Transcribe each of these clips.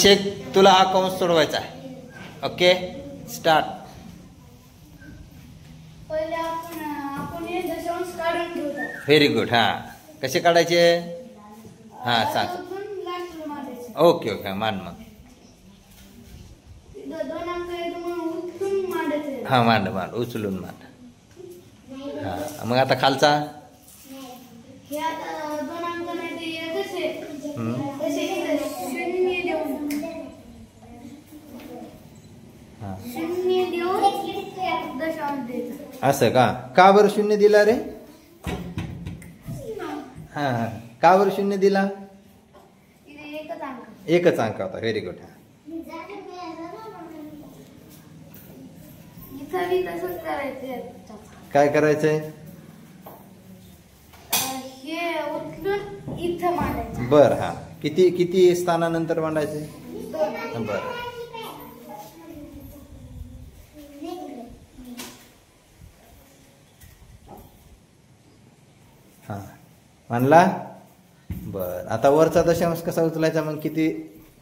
अभिषेक तुला हा कंस सोडवायचा आहे. Okay start. पहिले आपण हे दशांश काढून घेऊया. Very good. हा कसे काढायचे? हा सांग. लास्टला मारायचं. ओके ओके मान मग. दोन अंक आहेत मग उचलून मांडायचे. हा मांड मांड उचलून मांड. हा मग आता खालचा. हे आता दोन अंक नाही ते एकच आहे. तसे शून्य देऊन शून्य देऊन दशांश द्यायचा. असं का बरं शून्य दिला रे? हा हा का बरं शून्य दिला? एकच अंक होता. Very good. काय करायचंय? हे उचलून इथं मांडायचं. बर. हा किती स्थानानंतर मांडायचे? बर. हा मानला. बर आता वरचा दशांश कसा उचलायचा मग?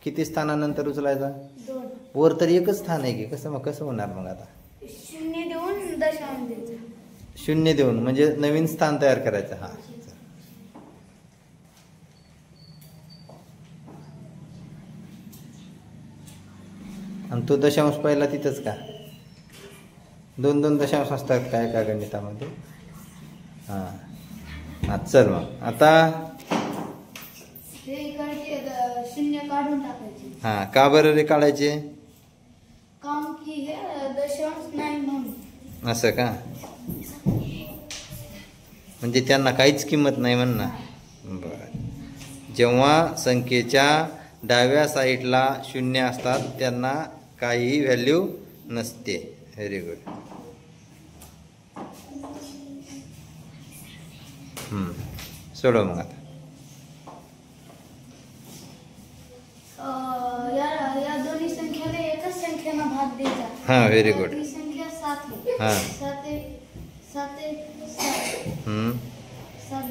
किती स्थानानंतर उचलायचा? वर तर एकच स्थान आहे की कसं होणार मग? आता शून्य देऊन दशांश द्यायचा. शून्य देऊन म्हणजे नवीन स्थान तयार करायचं. हा आणि तो दशांश पहिला तिथंच का? दोन दशांश असतात काय का गणितामध्ये? हा चल मग आता शून्य काढून टाकायचे. हा का बरं रे काढायचे? काम की हे दशांश नाही म्हणून. असं का? म्हणजे त्यांना काहीच किंमत नाही म्हणणं. बर. जेव्हा संख्येच्या डाव्या साईडला शून्य असतात त्यांना काही व्हॅल्यू नसते. Very good. सोडव मग आता. या दोन्ही संख्येला एकच संख्येनं भाग द्यायचा. हा व्हेरी गुड. ही संख्या 7 आहे. हा 7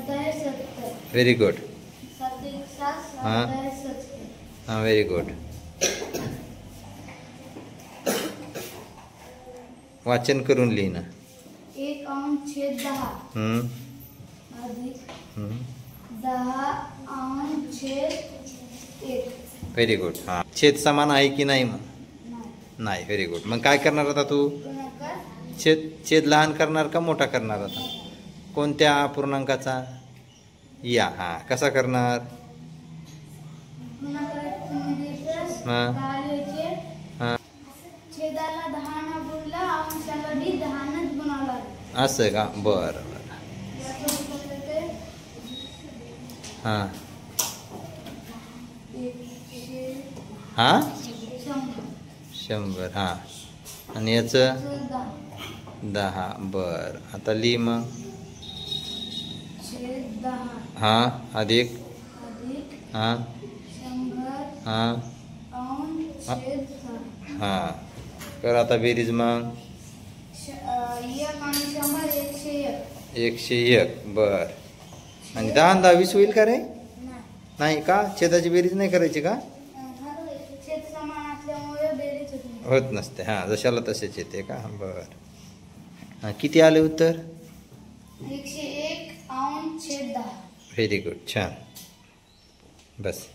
आहे 70. Very good. 7 1 7 हा 7 आहे 70. हा व्हेरी गुड. वाचन करून लिही ना. 1 अंश छेद 10 अधिक 10 अंश छेद 1. Very good. हा छेद समान आहे की नाही? मग नाही. Very good. मग काय करणार आता तू? छेद लहान करणार का मोठा करणार? आता कोणत्या पूर्णांकाचा? या. हा कसा करणार? हा हा छेदाला 10 न गुणला अंशाला 10 नच गुणावं. असं का? बरं. हा हा 100. हा आणि याचं 10. बर आता लिही मग. हा अधिक हा 100 हा अंश छेद 10. हा कर आता बेरीज मग. 1 आणि 100 101. बर. आणि 10 आणि 10 20 होईल का रे? नाही का? छेदाची बेरीज नाही करायची का? छेद समान असल्यामुळे बेरीज होत नसते. हा जशाला तसेच येते का? बर. हा किती आले उत्तर? 101 अंश छेद 10. Very good. छान. बस.